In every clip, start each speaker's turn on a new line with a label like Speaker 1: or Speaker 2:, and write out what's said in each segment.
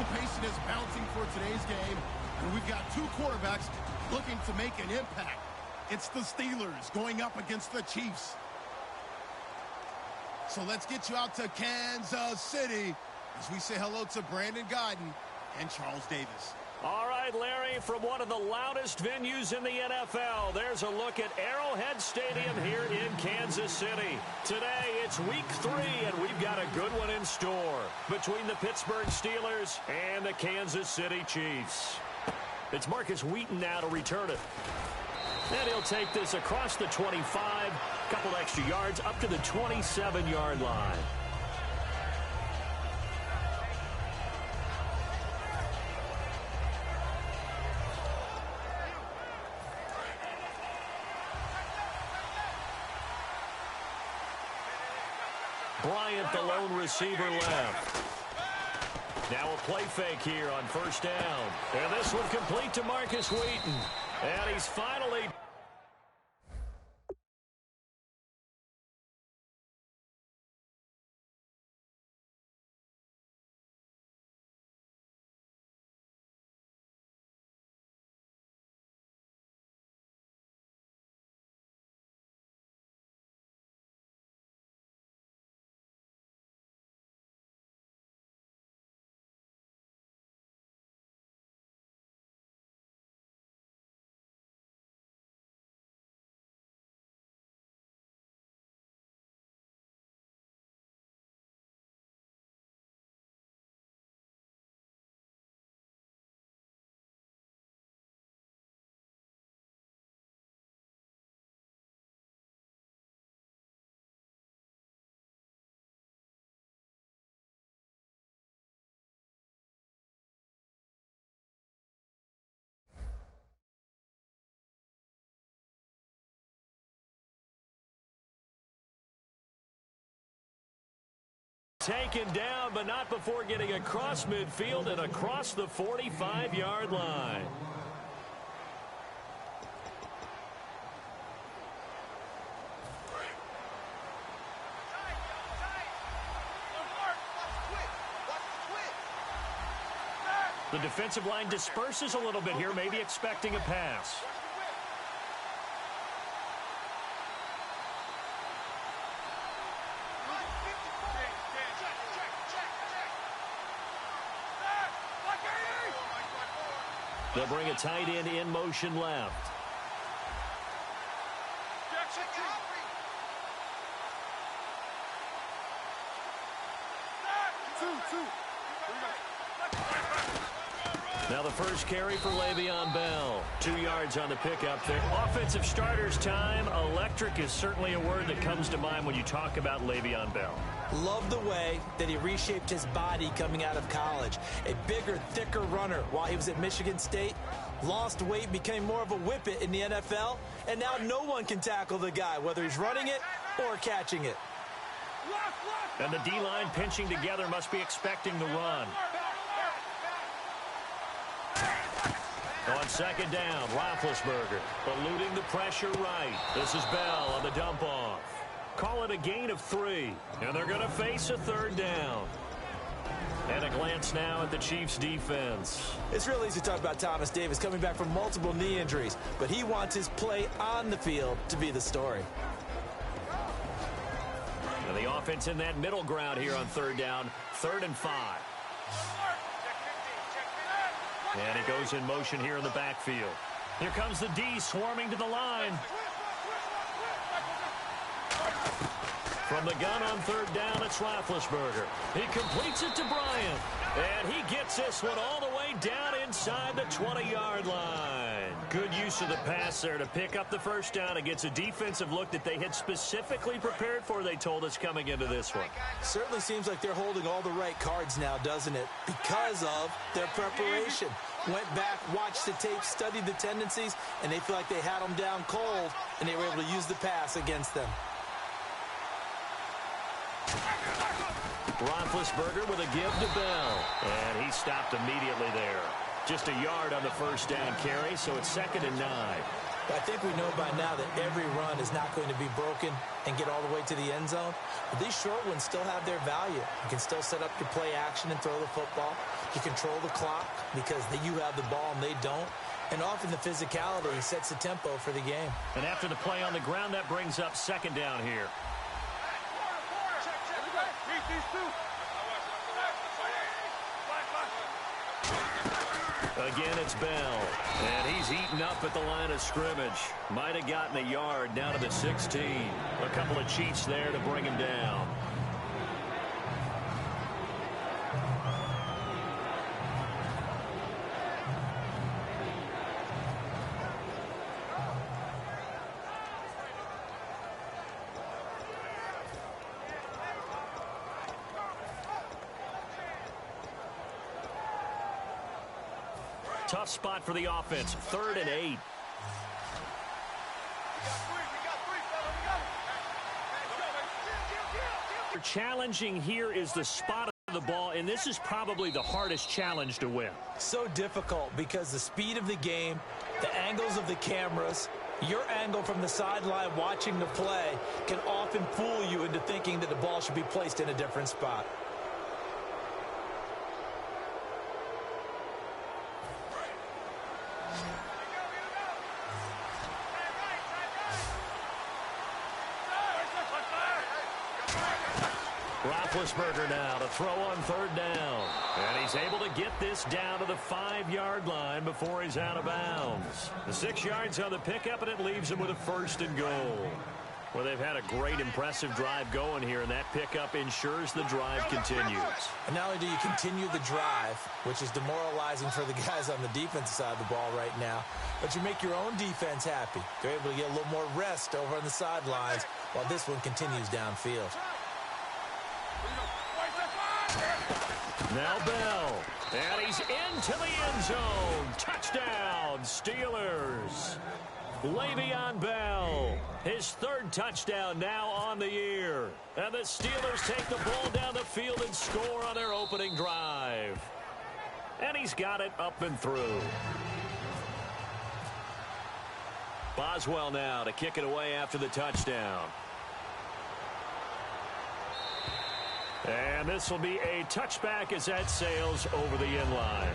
Speaker 1: anticipation is mounting for today's game, and we've got two quarterbacks looking to make an impact. It's the Steelers going up against the Chiefs. So let's get you out to Kansas City as we say hello to Brandon Gaudin and Charles Davis.
Speaker 2: All right, Larry, from one of the loudest venues in the NFL, there's a look at Arrowhead Stadium here in Kansas City. Today, it's week 3, and we've got a good one in store between the Pittsburgh Steelers and the Kansas City Chiefs. It's Marcus Wheaton now to return it. And he'll take this across the 25, a couple extra yards, up to the 27-yard line. Bryant, the lone receiver, left. Now a play fake here on first down. And this one complete to Marcus Wheaton. And he's finally... taken down, but not before getting across midfield and across the 45-yard line. The defensive line disperses a little bit here, maybe expecting a pass. They'll bring a tight end in motion left. Now the first carry for Le'Veon Bell. 2 yards on the pickup there. Offensive starters time. Electric is certainly a word that comes to mind when you talk about Le'Veon Bell.
Speaker 3: Love the way that he reshaped his body coming out of college. A bigger, thicker runner while he was at Michigan State. Lost weight, became more of a whippet in the NFL. And now no one can tackle the guy, whether he's running it or catching it.
Speaker 2: And the D-line pinching together must be expecting the run. On second down, Roethlisberger eluding the pressure right. This is Bell on the dump off. Call it a gain of 3, and they're going to face a third down. And a glance now at the Chiefs' defense.
Speaker 3: It's real easy to talk about Thomas Davis coming back from multiple knee injuries, but he wants his play on the field to be the story.
Speaker 2: And the offense in that middle ground here on third down, 3rd and 5. And he goes in motion here in the backfield. Here comes the D swarming to the line. From the gun on third down, it's Roethlisberger. He completes it to Bryant. And he gets this one all the way down inside the 20-yard line. Good use of the pass there to pick up the first down. It gets a defensive look that they had specifically prepared for, they told us, coming into this one.
Speaker 3: Certainly seems like they're holding all the right cards now, doesn't it? Because of their preparation. Went back, watched the tape, studied the tendencies, and they feel like they had them down cold, and they were able to use the pass against them.
Speaker 2: Roethlisberger with a give to Bell. And he stopped immediately there. Just a yard on the first down carry, so it's 2nd and 9.
Speaker 3: I think we know by now that every run is not going to be broken and get all the way to the end zone. But these short ones still have their value. You can still set up your play action and throw the football. You control the clock because you have the ball and they don't. And often the physicality sets the tempo for the game.
Speaker 2: And after the play on the ground, that brings up second down here. Again, it's Bell. And he's eaten up at the line of scrimmage. Might have gotten a yard down to the 16. A couple of cheats there to bring him down. Tough spot for the offense. 3rd and 8. Challenging here is the spot of the ball, and this is probably the hardest challenge to win.
Speaker 3: So difficult because the speed of the game, the angles of the cameras, your angle from the sideline watching the play can often fool you into thinking that the ball should be placed in a different spot.
Speaker 2: Roethlisberger now to throw on 3rd down. And he's able to get this down to the 5-yard line before he's out of bounds. The 6 yards on the pickup, and it leaves him with a 1st and goal. Well, they've had a great, impressive drive going here, and that pickup ensures the drive continues.
Speaker 3: And not only do you continue the drive, which is demoralizing for the guys on the defensive side of the ball right now, but you make your own defense happy. They're able to get a little more rest over on the sidelines while this one continues downfield.
Speaker 2: Now Bell, and he's into the end zone. Touchdown, Steelers. Le'Veon Bell, his 3rd touchdown now on the year. And the Steelers take the ball down the field and score on their opening drive. And he's got it up and through. Boswell now to kick it away after the touchdown. And this will be a touchback as that sails over the end line.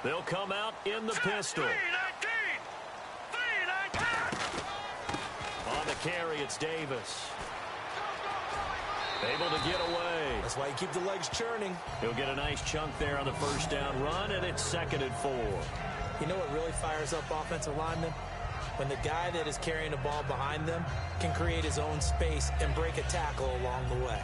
Speaker 2: They'll come out in the pistol. On the carry, it's Davis. Able to get away.
Speaker 3: That's why you keep the legs churning.
Speaker 2: He'll get a nice chunk there on the 1st down run, and it's 2nd and 4.
Speaker 3: You know what really fires up offensive linemen? When the guy that is carrying the ball behind them can create his own space and break a tackle along the way.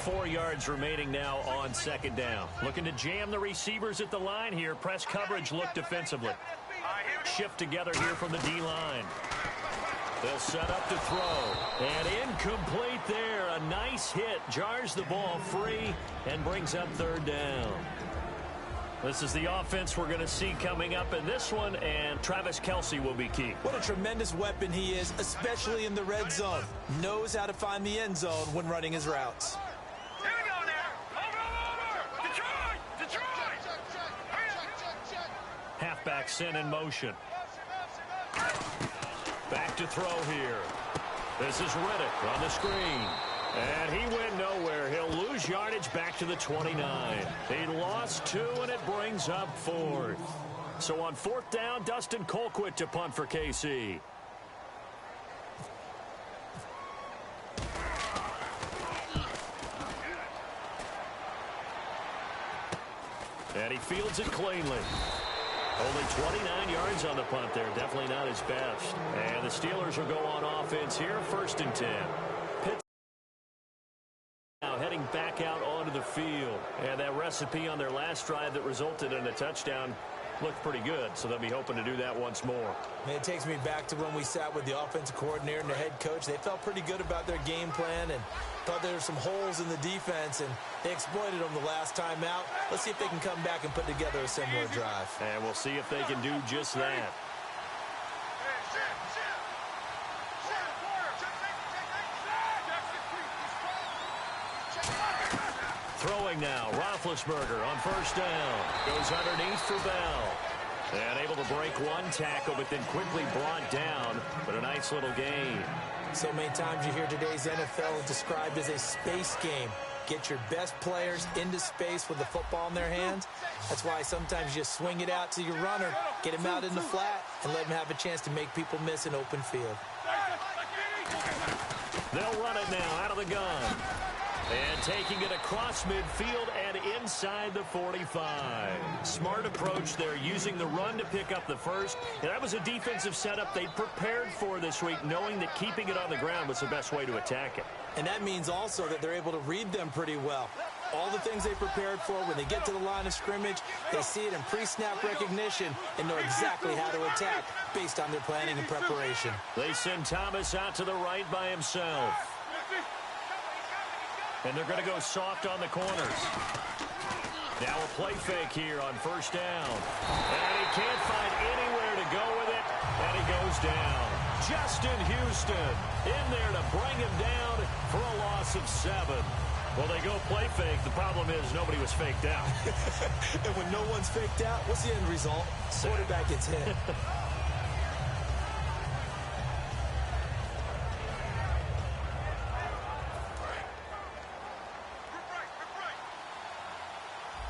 Speaker 2: Four yards remaining now on 2nd down. Looking to jam the receivers at the line here. Press coverage look defensively. Shift together here from the D-line. They'll set up to throw. And incomplete there. A nice hit. Jars the ball free and brings up 3rd down. This is the offense we're going to see coming up in this one, and Travis Kelce will be key.
Speaker 3: What a tremendous weapon he is, especially in the red zone. Knows how to find the end zone when running his routes.
Speaker 4: Here we go now. Over. Detroit.
Speaker 2: Halfback sent in motion. Back to throw here. This is Riddick on the screen. And he went nowhere. He'll lose yardage back to the 29. He lost 2, and it brings up 4th. So on 4th down, Dustin Colquitt to punt for KC. And he fields it cleanly. Only 29 yards on the punt there. Definitely not his best. And the Steelers will go on offense here. 1st and 10. Now heading back out onto the field. And that recipe on their last drive that resulted in a touchdown looked pretty good, so they'll be hoping to do that once more.
Speaker 3: And it takes me back to when we sat with the offensive coordinator and the head coach. They felt pretty good about their game plan and thought there were some holes in the defense, and they exploited them the last time out. Let's see if they can come back and put together a similar drive.
Speaker 2: And we'll see if they can do just that. Throwing now, Roethlisberger on first down. Goes underneath for Bell. And able to break one tackle, but then quickly brought down. But a nice little gain.
Speaker 3: So many times you hear today's NFL described as a space game. Get your best players into space with the football in their hands. That's why sometimes you just swing it out to your runner, get him out in the flat, and let him have a chance to make people miss an open field.
Speaker 2: They'll run it now out of the gun. And taking it across midfield and inside the 45. Smart approach there, using the run to pick up the first. And that was a defensive setup they prepared for this week, knowing that keeping it on the ground was the best way to attack it.
Speaker 3: And that means also that they're able to read them pretty well. All the things they prepared for, when they get to the line of scrimmage, they see it in pre-snap recognition and know exactly how to attack based on their planning and preparation.
Speaker 2: They send Thomas out to the right by himself. And they're going to go soft on the corners. Now a play fake here on first down. And he can't find anywhere to go with it. And he goes down. Justin Houston in there to bring him down for a loss of 7. Well, they go play fake. The problem is nobody was faked out.
Speaker 3: And when no one's faked out, what's the end result? Quarterback gets hit.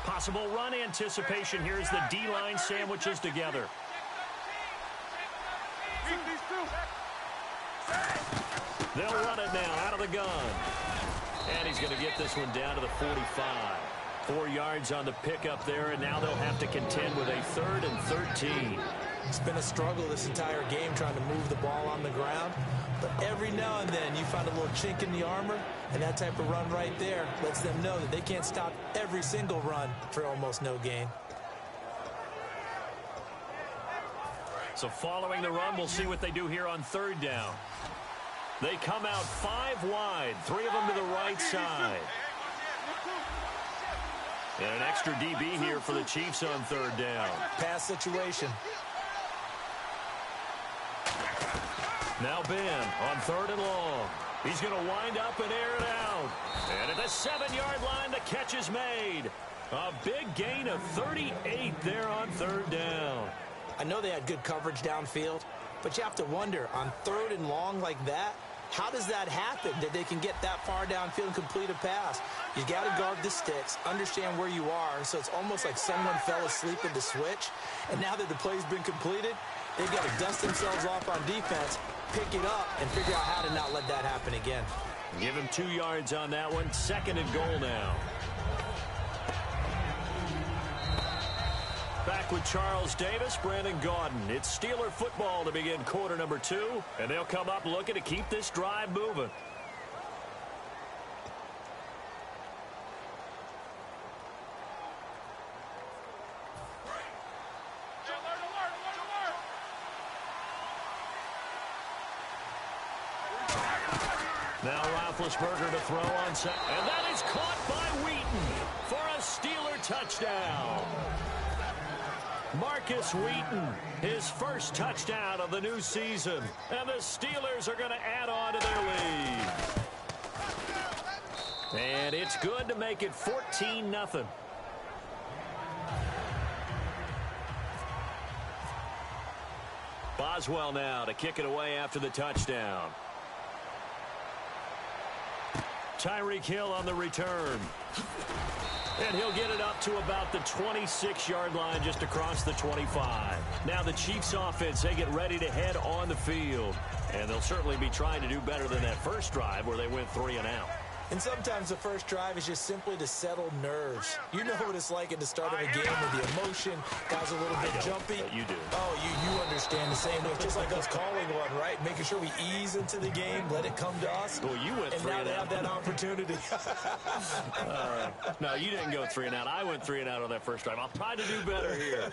Speaker 2: Possible run anticipation here as the D-line sandwiches together. They'll run it now out of the gun. And he's going to get this one down to the 45. 4 yards on the pickup there, and now they'll have to contend with a 3rd and 13.
Speaker 3: It's been a struggle this entire game trying to move the ball on the ground. But every now and then you find a little chink in the armor, and that type of run right there lets them know that they can't stop every single run for almost no gain.
Speaker 2: So following the run, we'll see what they do here on 3rd down. They come out 5 wide, 3 of them to the right side. And an extra DB here for the Chiefs on 3rd down.
Speaker 3: Pass situation.
Speaker 2: Now Ben on 3rd and long. He's going to wind up and air it out. And at the 7-yard line, the catch is made. A big gain of 38 there on 3rd down.
Speaker 3: I know they had good coverage downfield, but you have to wonder, on 3rd and long like that, how does that happen that they can get that far downfield and complete a pass? You got to guard the sticks, understand where you are, so it's almost like someone fell asleep in the switch, and now that the play's been completed, they've got to dust themselves off on defense, pick it up, and figure out how to not let that happen again.
Speaker 2: Give him 2 yards on that one. 2nd and goal now. Back with Charles Davis, Brandon Gaudin. It's Steeler football to begin quarter number 2, and they'll come up looking to keep this drive moving. Now Roethlisberger to throw on set, and that is caught by Wheaton for a Steeler touchdown. Marcus Wheaton, his first touchdown of the new season, and the Steelers are going to add on to their lead. And it's good to make it 14-0. Boswell now to kick it away after the touchdown. Tyreek Hill on the return. And he'll get it up to about the 26-yard line, just across the 25. Now the Chiefs offense, they get ready to head on the field. And they'll certainly be trying to do better than that first drive where they went 3 and out.
Speaker 3: And sometimes the first drive is just simply to settle nerves. You know what it's like at the start of a game with the emotion. Guys are a little bit jumpy.
Speaker 2: You do.
Speaker 3: Oh, you understand the same way. It's just like us calling one, right? Making sure we ease into the game, let it come to us.
Speaker 2: Well, you went
Speaker 3: and
Speaker 2: 3
Speaker 3: now
Speaker 2: and
Speaker 3: they
Speaker 2: out.
Speaker 3: have that opportunity.
Speaker 2: No, you didn't go 3 and out. I went 3 and out on that first drive. I'll try to do better here.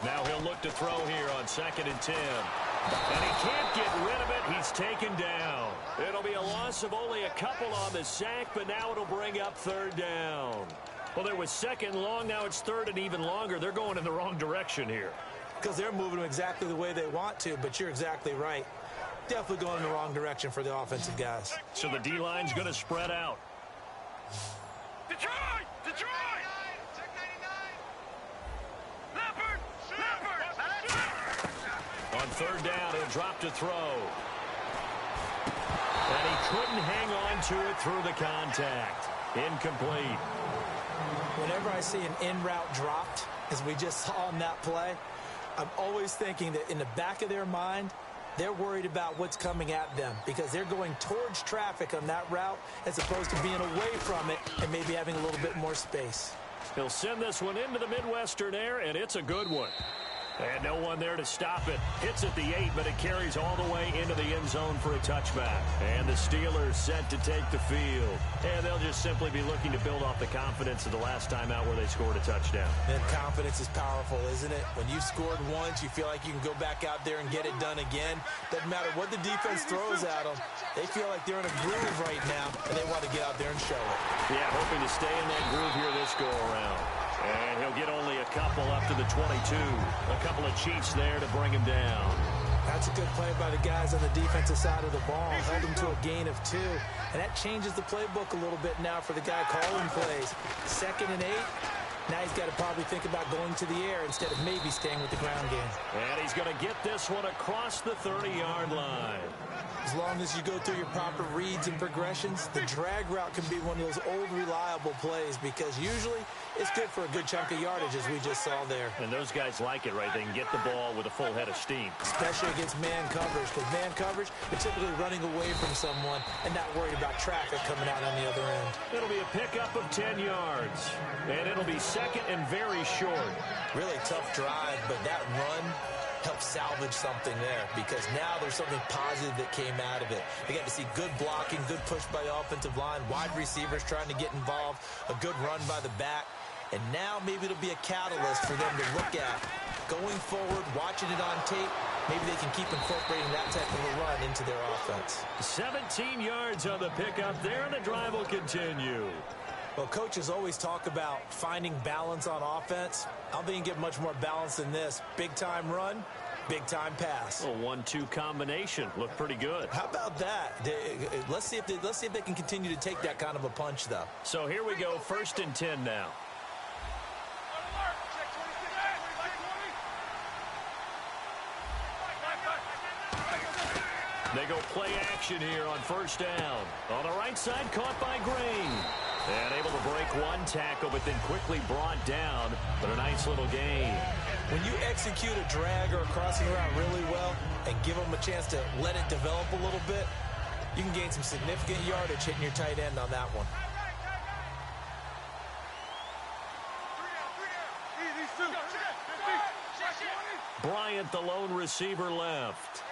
Speaker 2: Now he'll look to throw here on 2nd and 10. And he can't get rid of it. He's taken down. It'll be a loss of only a couple on the sack, but now it'll bring up 3rd down. Well, there was 2nd long. Now it's 3rd and even longer. They're going in the wrong direction here.
Speaker 3: Because they're moving them exactly the way they want to, but you're exactly right. Definitely going in the wrong direction for the offensive guys.
Speaker 2: So the D-line's going to spread out.
Speaker 4: Detroit! Detroit!
Speaker 2: On 3rd down, he'll drop to throw. And he couldn't hang on to it through the contact. Incomplete.
Speaker 3: Whenever I see an in-route dropped, as we just saw on that play, I'm always thinking that in the back of their mind, they're worried about what's coming at them because they're going towards traffic on that route as opposed to being away from it and maybe having a little bit more space.
Speaker 2: He'll send this one into the Midwestern air, and it's a good one. And no one there to stop it. Hits at the 8, but it carries all the way into the end zone for a touchback. And the Steelers set to take the field. And they'll just simply be looking to build off the confidence of the last time out where they scored a touchdown.
Speaker 3: And confidence is powerful, isn't it? When you've scored once, you feel like you can go back out there and get it done again. Doesn't matter what the defense throws at them. They feel like they're in a groove right now, and they want to get out there and show it.
Speaker 2: Yeah, hoping to stay in that groove here this go-around. And he'll get only a couple up to the 22. A couple of Chiefs there to bring him down.
Speaker 3: That's a good play by the guys on the defensive side of the ball. Held him to a gain of 2. And that changes the playbook a little bit now for the guy calling plays. 2nd and 8. Now he's got to probably think about going to the air instead of maybe staying with the ground game.
Speaker 2: And he's going to get this one across the 30-yard line.
Speaker 3: As long as you go through your proper reads and progressions, the drag route can be one of those old reliable plays because usually it's good for a good chunk of yardage as we just saw there.
Speaker 2: And those guys like it, right? They can get the ball with a full head of steam.
Speaker 3: Especially against man coverage because man coverage, they're typically running away from someone and not worried about traffic coming out on the other end.
Speaker 2: It'll be a pickup of 10 yards. And it'll be 2nd and very short.
Speaker 3: Really tough drive, but that run help salvage something there because now there's something positive that came out of it. They got to see good blocking, good push by the offensive line, wide receivers trying to get involved, a good run by the back, and now maybe it'll be a catalyst for them to look at. Going forward, watching it on tape, maybe they can keep incorporating that type of a run into their offense.
Speaker 2: 17 yards on the pickup there, and the drive will continue.
Speaker 3: Well, coaches always talk about finding balance on offense. I don't think you can get much more balance than this. Big-time run, big-time pass.
Speaker 2: A 1-2 combination. Looked pretty good.
Speaker 3: How about that? Let's see if they can continue to take that kind of a punch, though.
Speaker 2: So here we go, 1st and 10 now. They go play action here on 1st down. On the right side, caught by Green. And able to break one tackle, but then quickly brought down. But a nice little gain.
Speaker 3: When you execute a drag or a crossing route really well and give them a chance to let it develop a little bit, you can gain some significant yardage hitting your tight end on that one.
Speaker 2: Bryant, the lone receiver, left.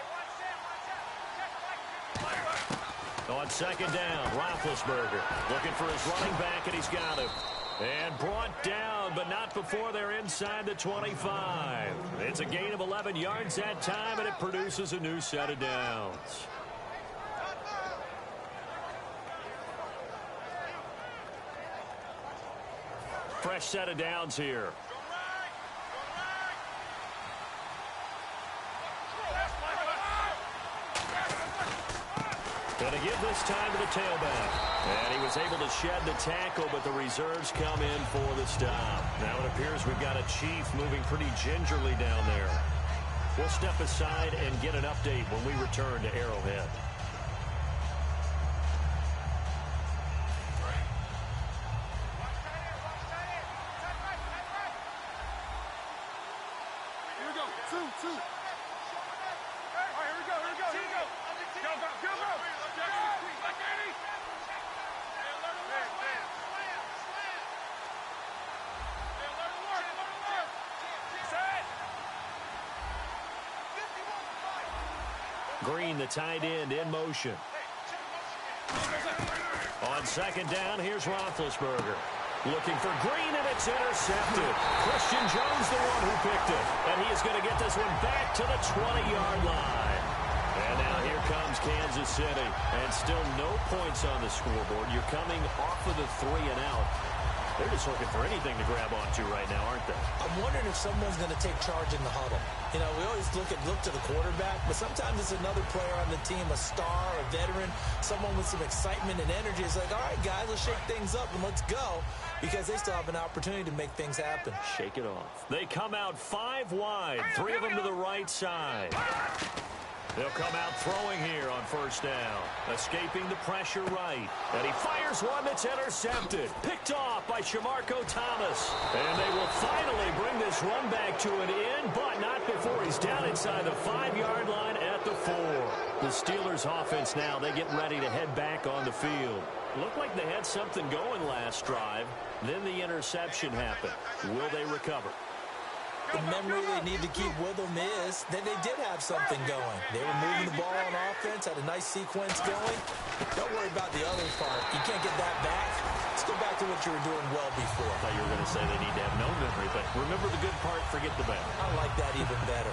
Speaker 2: On 2nd down, Roethlisberger looking for his running back, and he's got him. And brought down, but not before they're inside the 25. It's a gain of 11 yards that time, and it produces a new set of downs. Fresh set of downs here. Going to give this time to the tailback. And he was able to shed the tackle, but the reserves come in for the stop. Now it appears we've got a Chief moving pretty gingerly down there. We'll step aside and get an update when we return to Arrowhead.
Speaker 1: Here we go. 2-2.
Speaker 2: Green, the tight end, in motion. On second down, here's Roethlisberger. Looking for Green, and it's intercepted. Christian Jones, the one who picked it. And he is going to get this one back to the 20-yard line. And now here comes Kansas City. And still no points on the scoreboard. You're coming off of the 3 and out. They're just looking for anything to grab onto right now, aren't they?
Speaker 3: I'm wondering if someone's going to take charge in the huddle. You know, we always look to the quarterback, but sometimes it's another player on the team, a star, a veteran, someone with some excitement and energy. It's like, all right, guys, let's shake things up and let's go, because they still have an opportunity to make things happen.
Speaker 2: Shake it off. They come out 5 wide, 3 of them to the right side. They'll come out throwing here on first down. Escaping the pressure right. And he fires one that's intercepted. Picked off by Shamarko Thomas. And they will finally bring this run back to an end, but not before he's down inside the 5-yard line at the 4. The Steelers offense now, they get ready to head back on the field. Looked like they had something going last drive. Then the interception happened. Will they recover?
Speaker 3: The memory they need to keep with them is that they did have something going. They were moving the ball on offense, had a nice sequence going. Don't worry about the other part. You can't get that back. Let's go back to what you were doing well before.
Speaker 2: I thought you were going to say they need to have no memory, but remember the good part, forget the bad.
Speaker 3: I like that even better.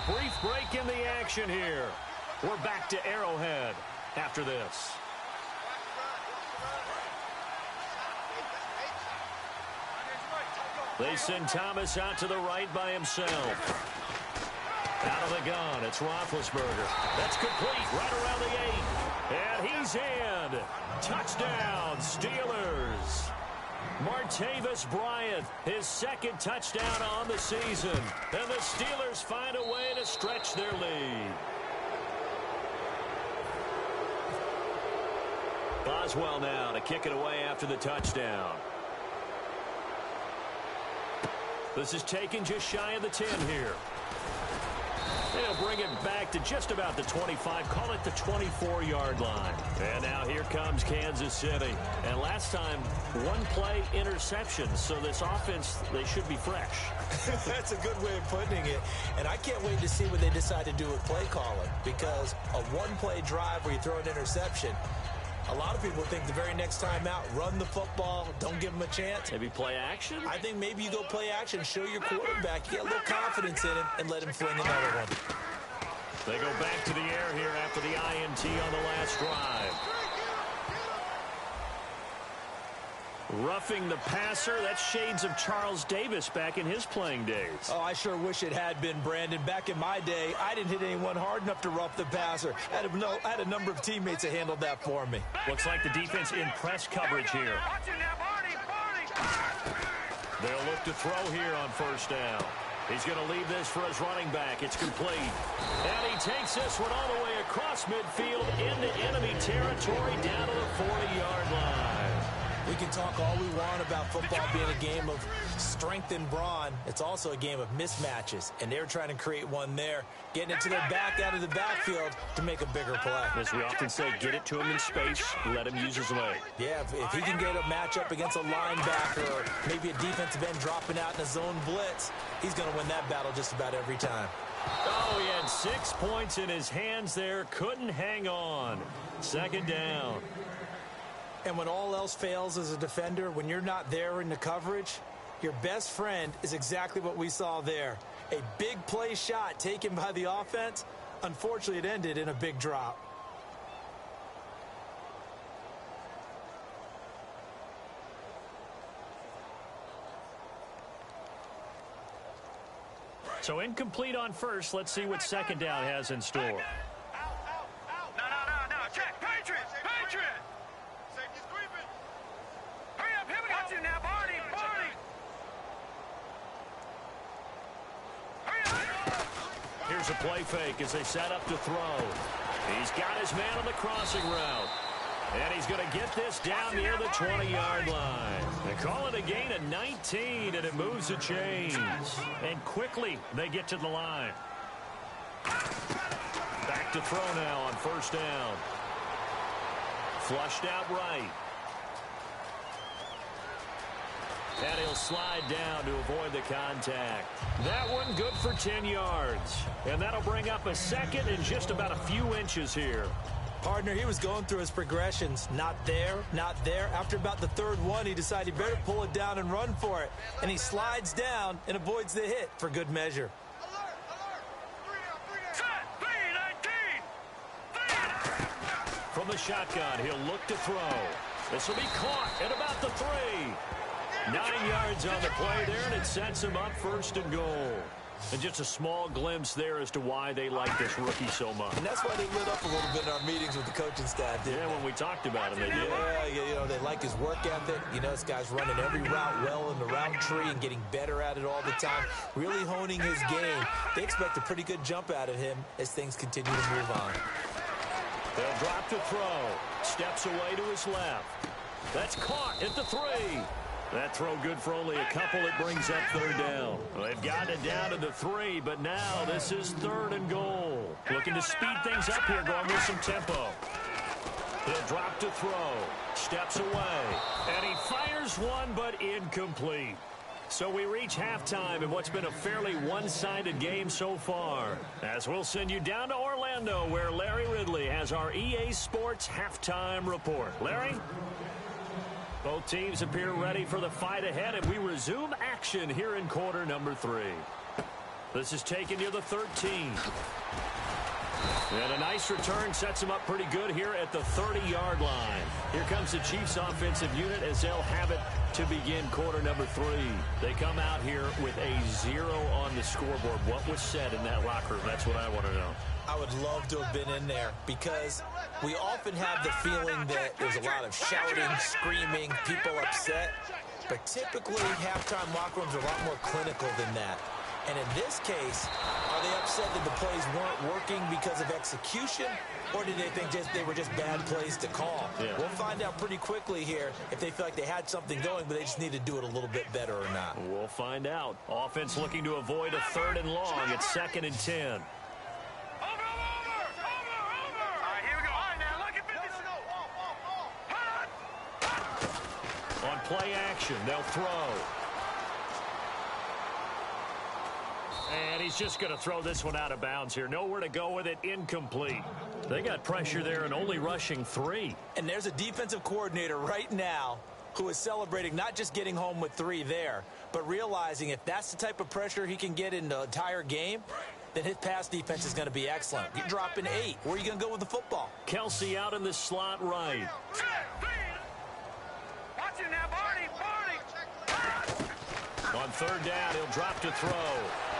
Speaker 2: Brief break in the action here. We're back to Arrowhead after this. They send Thomas out to the right by himself. Out of the gun, it's Roethlisberger. That's complete right around the 8. And he's in. Touchdown, Steelers. Martavis Bryant, his second touchdown on the season. And the Steelers find a way to stretch their lead. Boswell now to kick it away after the touchdown. This is taken just shy of the 10 here. They'll bring it back to just about the 25, call it the 24-yard line. And now here comes Kansas City. And last time, one play interception. So this offense, they should be fresh.
Speaker 3: That's a good way of putting it. And I can't wait to see what they decide to do with play calling, because a one-play drive where you throw an interception, a lot of people think the very next time out, run the football, don't give them a chance.
Speaker 2: Maybe play action?
Speaker 3: I think maybe you go play action, show your quarterback, you get a little confidence in him, and let him fling another one.
Speaker 2: They go back to the air here after the INT on the last drive. Roughing the passer, that's shades of Charles Davis back in his playing days.
Speaker 3: Oh, I sure wish it had been, Brandon. Back in my day, I didn't hit anyone hard enough to rough the passer. I had a number of teammates that handled that for me.
Speaker 2: Looks like the defense in press coverage here. They'll look to throw here on first down. He's going to leave this for his running back. It's complete. And he takes this one all the way across midfield into enemy territory down to the 40-yard line.
Speaker 3: We can talk all we want about football being a game of strength and brawn. It's also a game of mismatches, and they're trying to create one there, getting it to their back out of the backfield to make a bigger play.
Speaker 2: As we often say, get it to him in space, let him use his leg.
Speaker 3: Yeah, if he can get a matchup against a linebacker or maybe a defensive end dropping out in a zone blitz, he's going to win that battle just about every time.
Speaker 2: Oh, he had 6 points in his hands there, couldn't hang on. Second down.
Speaker 3: And when all else fails as a defender, when you're not there in the coverage, your best friend is exactly what we saw there. A big play shot taken by the offense. Unfortunately, it ended in a big drop.
Speaker 2: So incomplete on first. Let's see what second down has in store.
Speaker 4: No. Check. Patriot. Safety's creeping. Hurry up. Here we go. Watch it now, Barney. Hurry up.
Speaker 2: Here's a play fake as they set up to throw. He's got his man on the crossing route. And he's going to get this down near the 20-yard line. They call it a gain of 19, and it moves the chains. And quickly, they get to the line. Back to throw now on first down. Flushed out right. And he'll slide down to avoid the contact. That one good for 10 yards. And that'll bring up a second in just about a few inches here.
Speaker 3: Partner, he was going through his progressions. Not there, not there. After about the third one, he decided he better pull it down and run for it. And he slides down and avoids the hit for good measure.
Speaker 2: From the shotgun, he'll look to throw. This will be caught at about the 3. 9 yards on the play there, and it sets him up 1st and goal. And just a small glimpse there as to why they like this rookie so much.
Speaker 3: And that's why they lit up a little bit in our meetings with the coaching staff, didn't they?
Speaker 2: When we talked about him, they did.
Speaker 3: Yeah, they like his work ethic. You know, this guy's running every route well in the route tree and getting better at it all the time, really honing his game. They expect a pretty good jump out of him as things continue to move on.
Speaker 2: They'll drop to throw. Steps away to his left. That's caught at the 3. That throw good for only a couple. It brings up 3rd down. Well, they've got it down to the 3, but now this is 3rd and goal. Looking to speed things up here, going with some tempo. He'll drop to throw. Steps away. And he fires one, but incomplete. So we reach halftime in what's been a fairly one-sided game so far. As we'll send you down to Orlando, where Larry Ridley has our EA Sports halftime report. Larry? Both teams appear ready for the fight ahead, and we resume action here in quarter number 3. This is taking you to the 13. And a nice return sets them up pretty good here at the 30-yard line. Here comes the Chiefs offensive unit as they'll have it to begin quarter number 3. They come out here with a 0 on the scoreboard. What was said in that locker room? That's what I want to know.
Speaker 3: I would love to have been in there because we often have the feeling that there's a lot of shouting, screaming, people upset. But typically, halftime locker rooms are a lot more clinical than that. And in this case, are they upset that the plays weren't working because of execution, or did they think they were just bad plays to call?
Speaker 2: Yeah.
Speaker 3: We'll find out pretty quickly here if they feel like they had something going, but they just need to do it a little bit better or not.
Speaker 2: We'll find out. Offense looking to avoid a 3rd and long. It's 2nd and 10. On play action, they'll throw. And he's just going to throw this one out of bounds here. Nowhere to go with it. Incomplete. They got pressure there and only rushing 3.
Speaker 3: And there's a defensive coordinator right now who is celebrating not just getting home with 3 there, but realizing if that's the type of pressure he can get in the entire game, then his pass defense is going to be excellent. You're dropping 8. Where are you going to go with the football?
Speaker 2: Kelsey out in the slot right. On 3rd down, he'll drop to throw.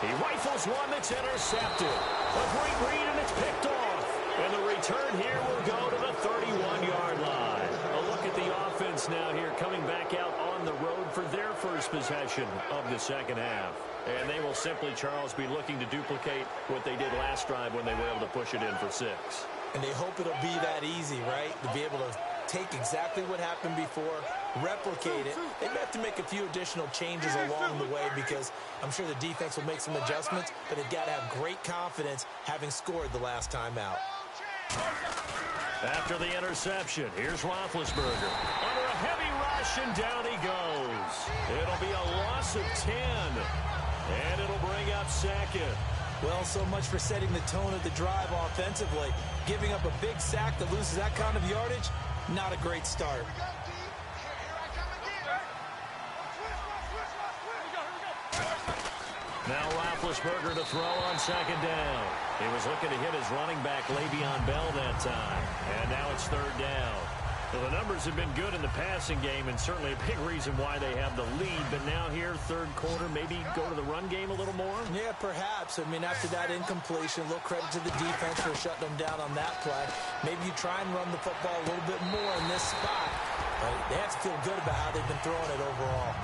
Speaker 2: He rifles one that's intercepted. A great read, and it's picked off. And the return here will go to the 31-yard line. A look at the offense now here, coming back out on the road for their first possession of the second half. And they will simply, Charles, be looking to duplicate what they did last drive when they were able to push it in for 6.
Speaker 3: And they hope it'll be that easy, right? To be able to take exactly what happened before, replicate it. They may have to make a few additional changes along the way because I'm sure the defense will make some adjustments, but they've got to have great confidence having scored the last time out.
Speaker 2: After the interception, here's Roethlisberger. Under a heavy rush, and down he goes. It'll be a loss of 10, and it'll bring up 2nd.
Speaker 3: Well, so much for setting the tone of the drive offensively. Giving up a big sack that loses that kind of yardage, not a great start.
Speaker 2: Now Roethlisberger to throw on 2nd down. He was looking to hit his running back, Le'Veon Bell, that time. And now it's 3rd down. Well, the numbers have been good in the passing game, and certainly a big reason why they have the lead. But now here, 3rd quarter, maybe go to the run game a little more?
Speaker 3: Yeah, perhaps. I mean, after that incompletion, a little credit to the defense for shutting them down on that play. Maybe you try and run the football a little bit more in this spot. But they have to feel good about how they've been throwing it overall.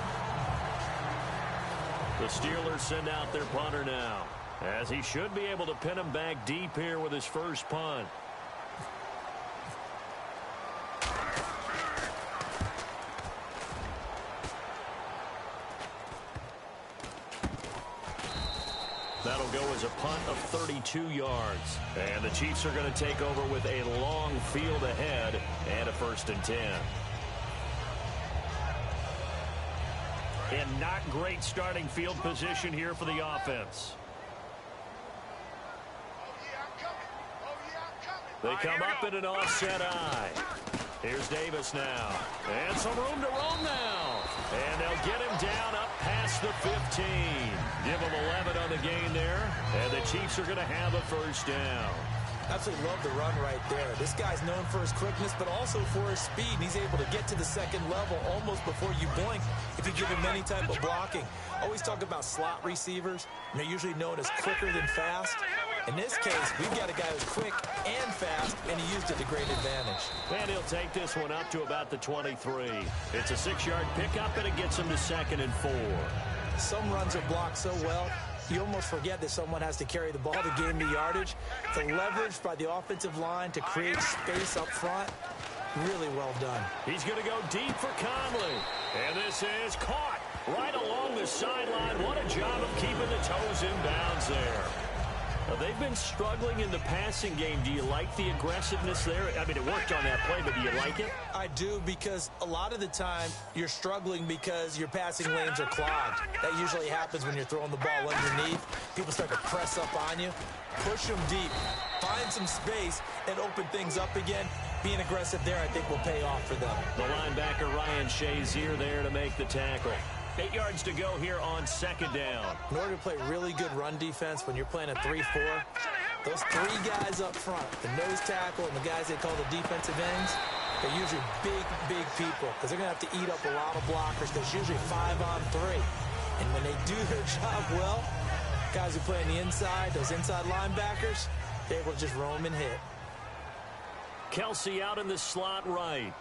Speaker 2: The Steelers send out their punter now, as he should be able to pin him back deep here with his first punt. That'll go as a punt of 32 yards. And the Chiefs are going to take over with a long field ahead and a 1st and 10. And not great starting field position here for the offense. They come up in an offset eye. Here's Davis now. And some room to roam now. And they'll get him down up past the 15. Give him 11 on the gain there. And the Chiefs are going to have a 1st down.
Speaker 3: Absolutely love the run right there. This guy's known for his quickness, but also for his speed. And he's able to get to the second level almost before you blink if you give him any type of blocking. Always talk about slot receivers. And they're usually known as quicker than fast. In this case, we've got a guy who's quick and fast, and he used it to great advantage.
Speaker 2: And he'll take this one up to about the 23. It's a 6-yard pickup, and it gets him to 2nd and 4.
Speaker 3: Some runs are blocked so well, you almost forget that someone has to carry the ball to gain the yardage. The leverage by the offensive line to create space up front, really well done.
Speaker 2: He's going to go deep for Conley. And this is caught right along the sideline. What a job of keeping the toes in bounds there. They've been struggling in the passing game. Do you like the aggressiveness there? I mean, it worked on that play, but do you like it?
Speaker 3: I do, because a lot of the time you're struggling because your passing lanes are clogged. That usually happens when you're throwing the ball underneath. People start to press up on you. Push them deep. Find some space and open things up again. Being aggressive there, I think, will pay off for them.
Speaker 2: The linebacker, Ryan Shazier, there to make the tackle. 8 yards to go here on 2nd down.
Speaker 3: In order to play really good run defense when you're playing a 3-4, those 3 guys up front, the nose tackle and the guys they call the defensive ends, they're usually big people because they're going to have to eat up a lot of blockers. There's usually 5 on 3. And when they do their job well, guys who play on the inside, those inside linebackers, they're able to just roam and hit.
Speaker 2: Kelsey out in the slot right.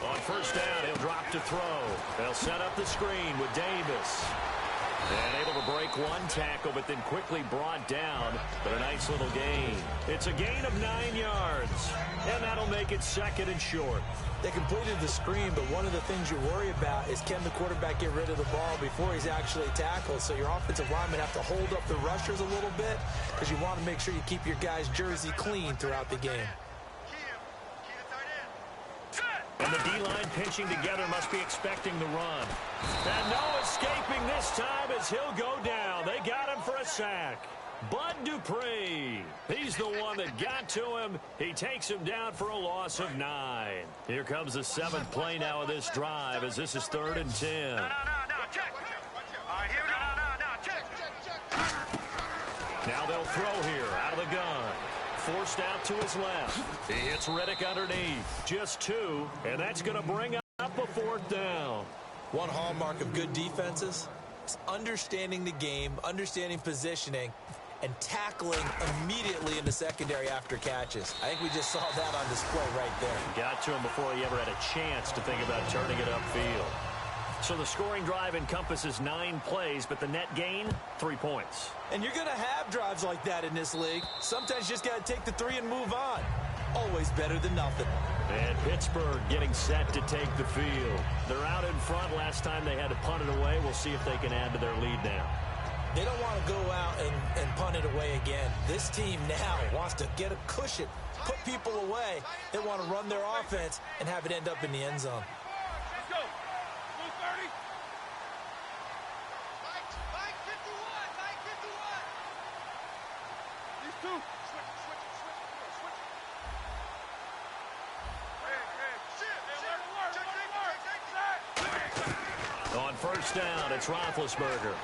Speaker 2: On 1st down, he'll drop to throw. They'll set up the screen with Davis. And able to break one tackle, but then quickly brought down. But a nice little gain. It's a gain of 9 yards. And that'll make it 2nd and short.
Speaker 3: They completed the screen, but one of the things you worry about is can the quarterback get rid of the ball before he's actually tackled. So your offensive linemen have to hold up the rushers a little bit because you want to make sure you keep your guys' jersey clean throughout the game.
Speaker 2: And the D-line pinching together must be expecting the run. And no escaping this time as he'll go down. They got him for a sack. Bud Dupree. He's the one that got to him. He takes him down for a loss of 9. Here comes the 7th play now of this drive as this is 3rd and 10.
Speaker 4: No, check. All right, here we go. Check.
Speaker 2: Now they'll throw here out of the gun. Forced out to his left. He hits Riddick underneath. Just 2, and that's going to bring up a 4th down.
Speaker 3: One hallmark of good defenses is understanding the game, understanding positioning, and tackling immediately in the secondary after catches. I think we just saw that on display right there.
Speaker 2: Got to him before he ever had a chance to think about turning it upfield. So the scoring drive encompasses 9 plays, but the net gain, 3 points.
Speaker 3: And you're going to have drives like that in this league. Sometimes you just got to take the 3 and move on. Always better than nothing.
Speaker 2: And Pittsburgh getting set to take the field. They're out in front. Last time they had to punt it away. We'll see if they can add to their lead now.
Speaker 3: They don't want to go out and punt it away again. This team now wants to get a cushion, put people away. They want to run their offense and have it end up in the end zone.
Speaker 4: Let's go. Move 30. Mike 51. Mike 51. These 2. Switch.
Speaker 2: On 1st down, it's Roethlisberger.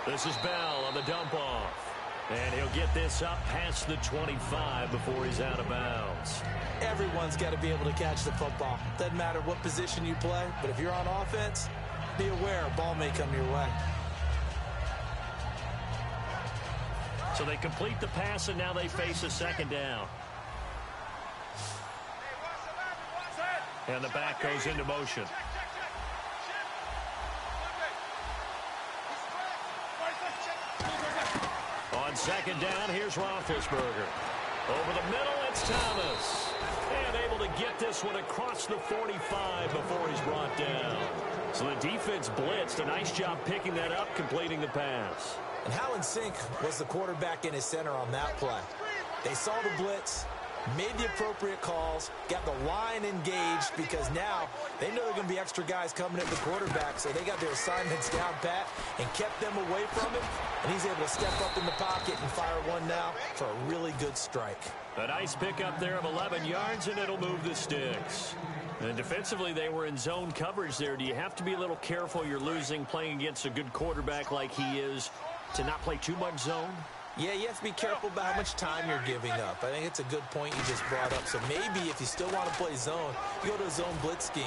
Speaker 2: This is Bell on the dump off. And he'll get this up past the 25 before he's out of bounds.
Speaker 3: Everyone's got to be able to catch the football. Doesn't matter what position you play, but if you're on offense, be aware a ball may come your way.
Speaker 2: So they complete the pass, and now they face a 2nd down. And the back goes into motion. On 2nd down, here's Roethlisberger. Over the middle, it's Thomas. And able able to get this one across the 45 before he's brought down. So the defense blitzed. A nice job picking that up, completing the pass.
Speaker 3: And how in sync was the quarterback in his center on that play? They saw the blitz, made the appropriate calls, got the line engaged because now they know there are going to be extra guys coming at the quarterback, so they got their assignments down pat and kept them away from him, and he's able to step up in the pocket and fire one now for a really good strike.
Speaker 2: A nice pickup there of 11 yards, and it'll move the sticks. And defensively, they were in zone coverage there. Do you have to be a little careful you're losing playing against a good quarterback like he is to not play too much zone?
Speaker 3: Yeah, you have to be careful about how much time you're giving up. I think it's a good point you just brought up. So maybe if you still want to play zone, you go to a zone blitz scheme.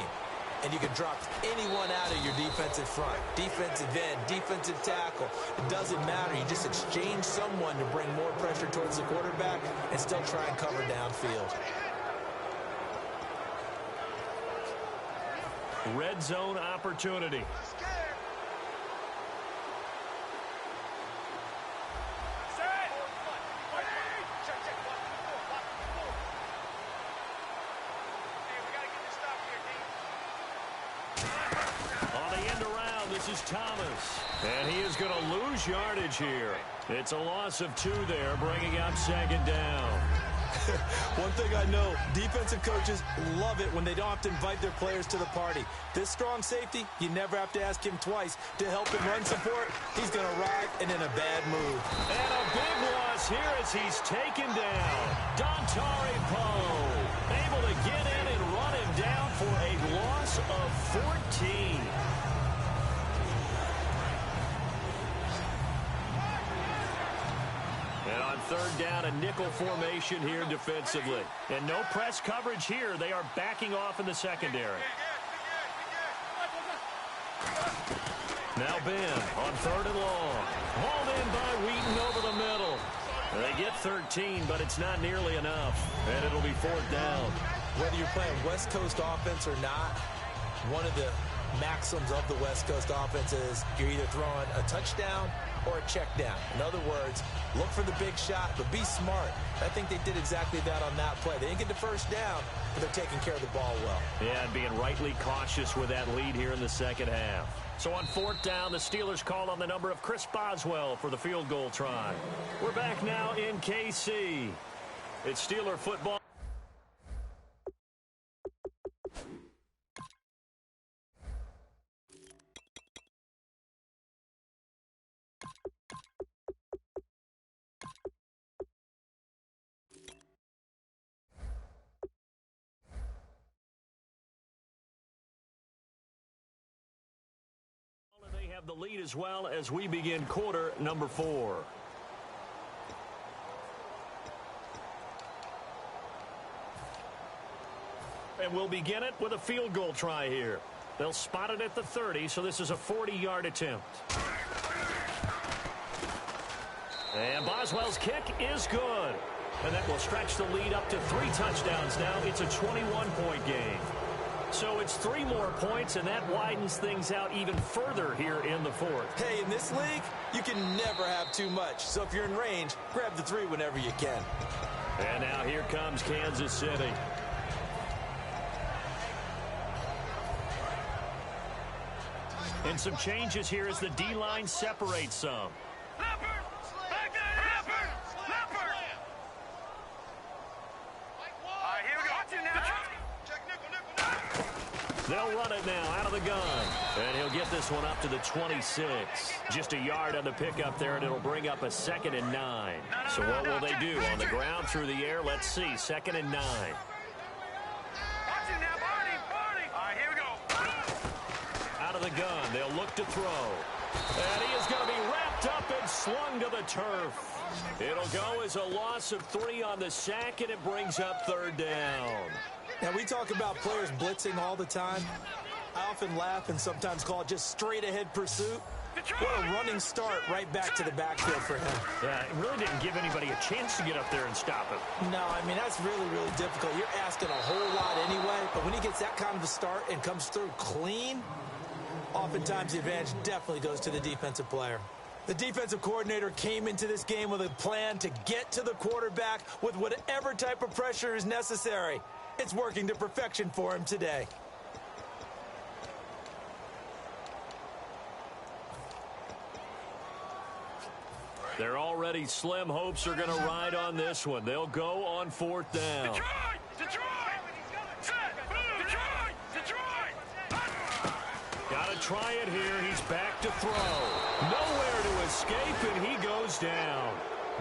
Speaker 3: And you can drop anyone out of your defensive front. Defensive end, defensive tackle. It doesn't matter. You just exchange someone to bring more pressure towards the quarterback and still try and cover downfield.
Speaker 2: Red zone opportunity. Is Thomas, and he is going to lose yardage here. It's a loss of 2 there, bringing up second down.
Speaker 3: One thing I know, defensive coaches love it when they don't have to invite their players to the party. This strong safety, you never have to ask him twice to help him run support. He's going to ride and in a bad mood.
Speaker 2: And a big loss here as he's taken down. Dontari Poe able to get in and run him down for a loss of 14. And on third down, a nickel formation here defensively. And no press coverage here. They are backing off in the secondary. Now Ben on third and long. Hauled in by Wheaton over the middle. They get 13, but it's not nearly enough. And it'll be fourth down.
Speaker 3: Whether you're playing West Coast offense or not, one of the maxims of the West Coast offense is you're either throwing a touchdown or a check down. In other words, look for the big shot, but be smart. I think they did exactly that on that play. They didn't get the first down, but they're taking care of the ball well.
Speaker 2: Yeah, and being rightly cautious with that lead here in the second half. So on fourth down, the Steelers call on the number of Chris Boswell for the field goal try. We're back now in KC. It's Steeler football. Have the lead as well as we begin quarter number 4. And we'll begin it with a field goal try here. They'll spot it at the 30, so this is a 40-yard attempt. And Boswell's kick is good. And that will stretch the lead up to 3 touchdowns now. It's a 21-point game. So it's 3 more points, and that widens things out even further here in the fourth.
Speaker 3: Hey, in this league, you can never have too much. So if you're in range, grab the 3 whenever you can.
Speaker 2: And now here comes Kansas City. And some changes here as the D-line separates some. They'll run it now out of the gun. And he'll get this one up to the 26. Just a yard on the pickup there, and it'll bring up a 2nd and 9. So what will they do? On the ground, through the air? Let's see. 2nd and 9. Out of the gun. They'll look to throw. And he is going to be wrapped up and slung to the turf. It'll go as a loss of 3 on the sack, and it brings up third down.
Speaker 3: Now, we talk about players blitzing all the time. I often laugh and sometimes call it just straight-ahead pursuit. What a running start right back to the backfield for him.
Speaker 2: Yeah, it really didn't give anybody a chance to get up there and stop him.
Speaker 3: No, I mean, that's really, really difficult. You're asking a whole lot anyway, but when he gets that kind of a start and comes through clean, oftentimes the advantage definitely goes to the defensive player. The defensive coordinator came into this game with a plan to get to the quarterback with whatever type of pressure is necessary. It's working to perfection for him today.
Speaker 2: They're already slim hopes are going to ride on this one. They'll go on 4th down.
Speaker 4: Detroit! Set! Detroit! Detroit!
Speaker 2: Got to try it here. He's back to throw. Nowhere to escape, and he goes down.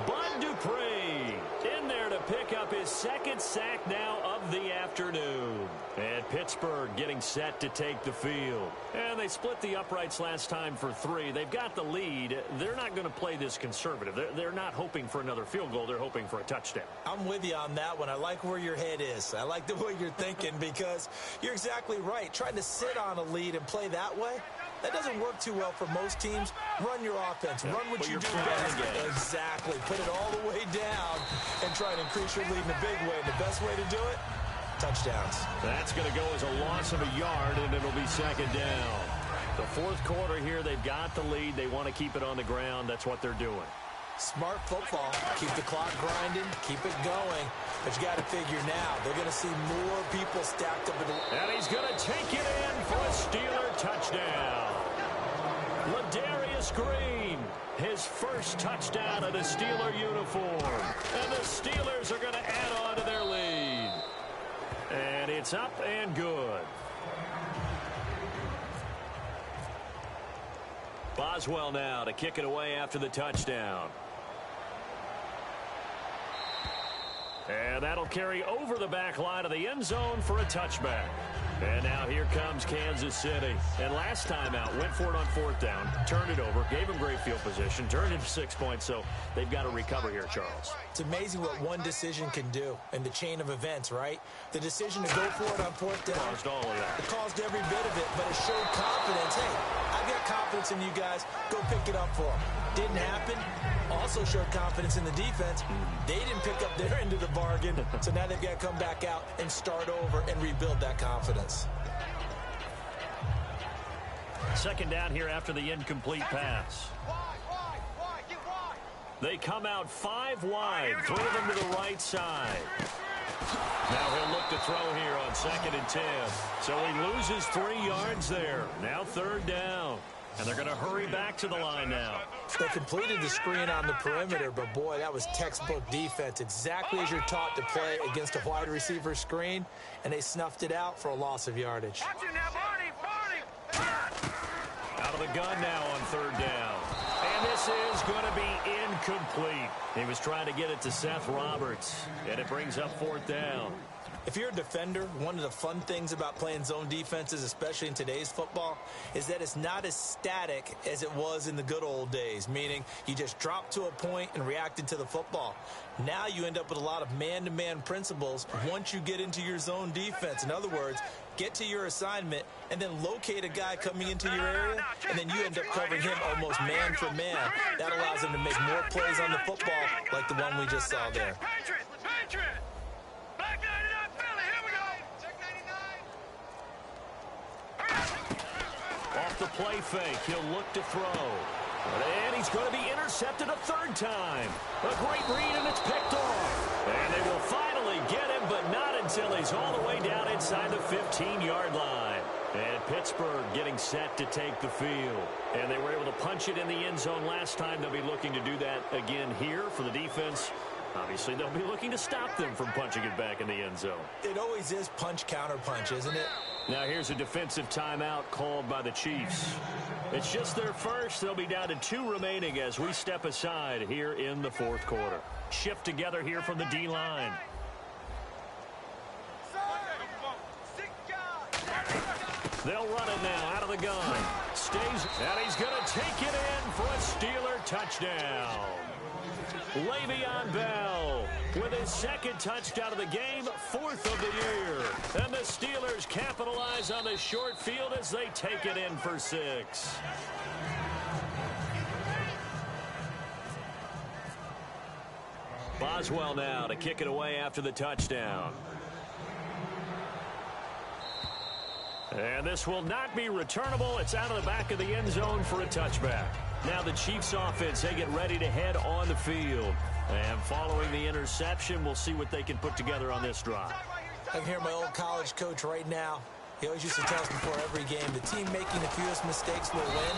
Speaker 2: Bud Dupree in there to pick up his 2nd sack now of the afternoon. And Pittsburgh getting set to take the field. And they split the uprights last time for 3. They've got the lead. They're not going to play this conservative. They're not hoping for another field goal. They're hoping for a touchdown.
Speaker 3: I'm with you on that one. I like where your head is. I like the way you're thinking because you're exactly right. Trying to sit on a lead and play that way, that doesn't work too well for most teams. Run your offense. Run what you do best. Exactly. Put it all the way down and try to increase your lead in a big way. And the best way to do it, touchdowns.
Speaker 2: That's going to go as a loss of a yard, and it'll be 2nd down. The 4th quarter here, they've got the lead. They want to keep it on the ground. That's what they're doing.
Speaker 3: Smart football. Keep the clock grinding. Keep it going. But you got to figure now, they're going to see more people stacked up.
Speaker 2: And he's going to take it in for a Steeler touchdown. Ladarius Green, his first touchdown in a Steeler uniform. And the Steelers are going to add on to their lead. And it's up and good. Boswell now to kick it away after the touchdown. And that'll carry over the back line of the end zone for a touchback. And now here comes Kansas City. And last time out, went for it on 4th down, turned it over, gave them great field position, turned it to 6 points, so they've got to recover here, Charles.
Speaker 3: It's amazing what one decision can do in the chain of events, right? The decision to go for it on 4th down.
Speaker 2: Caused all of that.
Speaker 3: It caused every bit of it, but it showed confidence. Hey, I've got confidence in you guys. Go pick it up for them. Didn't happen. Also showed confidence in the defense. They didn't pick up their end of the bargain, so now they've got to come back out and start over and rebuild that confidence.
Speaker 2: 2nd down here after the incomplete pass. They come out 5 wide, 3 of them to the right side. Now he'll look to throw here on 2nd and 10. So he loses 3 yards there. Now 3rd down. And they're going to hurry back to the line now.
Speaker 3: They completed the screen on the perimeter, but boy, that was textbook defense. Exactly as you're taught to play against a wide receiver screen, and they snuffed it out for a loss of yardage.
Speaker 2: Out of the gun now on 3rd down. And this is going to be incomplete. He was trying to get it to Seth Roberts, and it brings up 4th down.
Speaker 3: If you're a defender, one of the fun things about playing zone defenses, especially in today's football, is that it's not as static as it was in the good old days, meaning you just dropped to a point and reacted to the football. Now you end up with a lot of man-to-man principles once you get into your zone defense. In other words, get to your assignment and then locate a guy coming into your area, and then you end up covering him almost man for man. That allows him to make more plays on the football like the one we just saw there.
Speaker 2: Off the play fake, he'll look to throw. And he's going to be intercepted a 3rd time. A great read, and it's picked off. And they will finally get him, but not until he's all the way down inside the 15-yard line. And Pittsburgh getting set to take the field. And they were able to punch it in the end zone last time. They'll be looking to do that again here for the defense. Obviously, they'll be looking to stop them from punching it back in the end zone.
Speaker 3: It always is punch-counter-punch, isn't it?
Speaker 2: Now here's a defensive timeout called by the Chiefs. It's just their first. They'll be down to 2 remaining as we step aside here in the 4th quarter. Shift together here from the D-line. They'll run it now out of the gun. Stays, and he's going to take it in for a Steeler touchdown. Le'Veon Bell with his 2nd touchdown of the game, 4th of the year. And the Steelers capitalize on the short field as they take it in for 6. Boswell now to kick it away after the touchdown. And this will not be returnable. It's out of the back of the end zone for a touchback. Now the Chiefs offense, they get ready to head on the field. And following the interception, we'll see what they can put together on this drive.
Speaker 3: I can hear my old college coach right now. He always used to tell us before every game, the team making the fewest mistakes will win.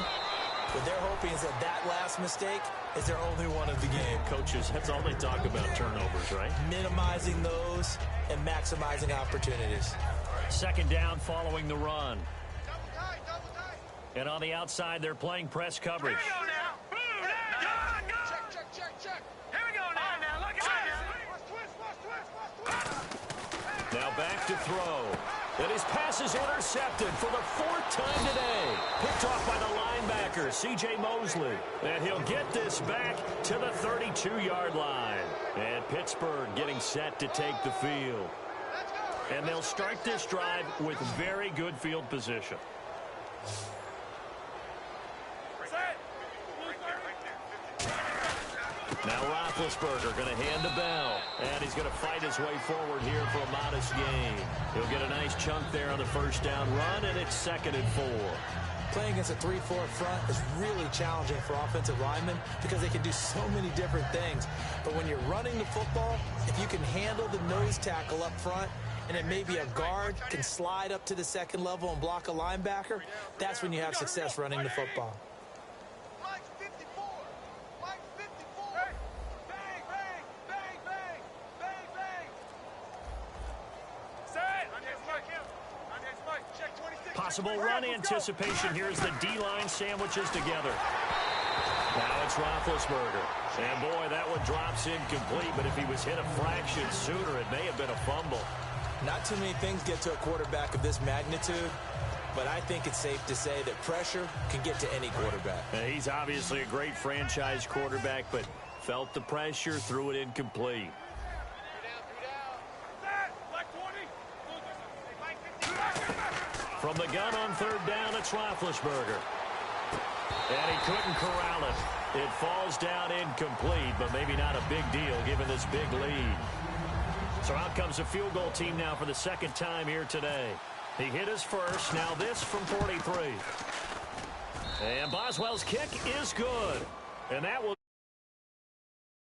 Speaker 3: What they're hoping is that last mistake is their only one of the game.
Speaker 2: Coaches, that's all they talk about, turnovers, right?
Speaker 3: Minimizing those and maximizing opportunities.
Speaker 2: Second down following the run. And on the outside, they're playing press coverage.
Speaker 4: Here we go now. Check. Here we go now. Look at that.
Speaker 2: Now back to throw. And his pass is intercepted for the 4th time today. Picked off by the linebacker, C.J. Mosley. And he'll get this back to the 32-yard line. And Pittsburgh getting set to take the field. And they'll start this drive with very good field position. Now Roethlisberger going to hand the bell. And he's going to fight his way forward here for a modest gain. He'll get a nice chunk there on the first down run, and it's 2nd and 4.
Speaker 3: Playing against a 3-4 front is really challenging for offensive linemen because they can do so many different things. But when you're running the football, if you can handle the nose tackle up front, and then maybe a guard can slide up to the second level and block a linebacker, that's when you have success running the football.
Speaker 2: Possible run anticipation here as the D-line sandwiches together. Now it's Roethlisberger. And boy, that one drops incomplete, but if he was hit a fraction sooner, it may have been a fumble.
Speaker 3: Not too many things get to a quarterback of this magnitude, but I think it's safe to say that pressure can get to any quarterback.
Speaker 2: He's obviously a great franchise quarterback, but felt the pressure, threw it incomplete. From the gun on 3rd down, it's Roethlisberger. And he couldn't corral it. It falls down incomplete, but maybe not a big deal given this big lead. So out comes a field goal team now for the 2nd time here today. He hit his first, now this from 43. And Boswell's kick is good. And that will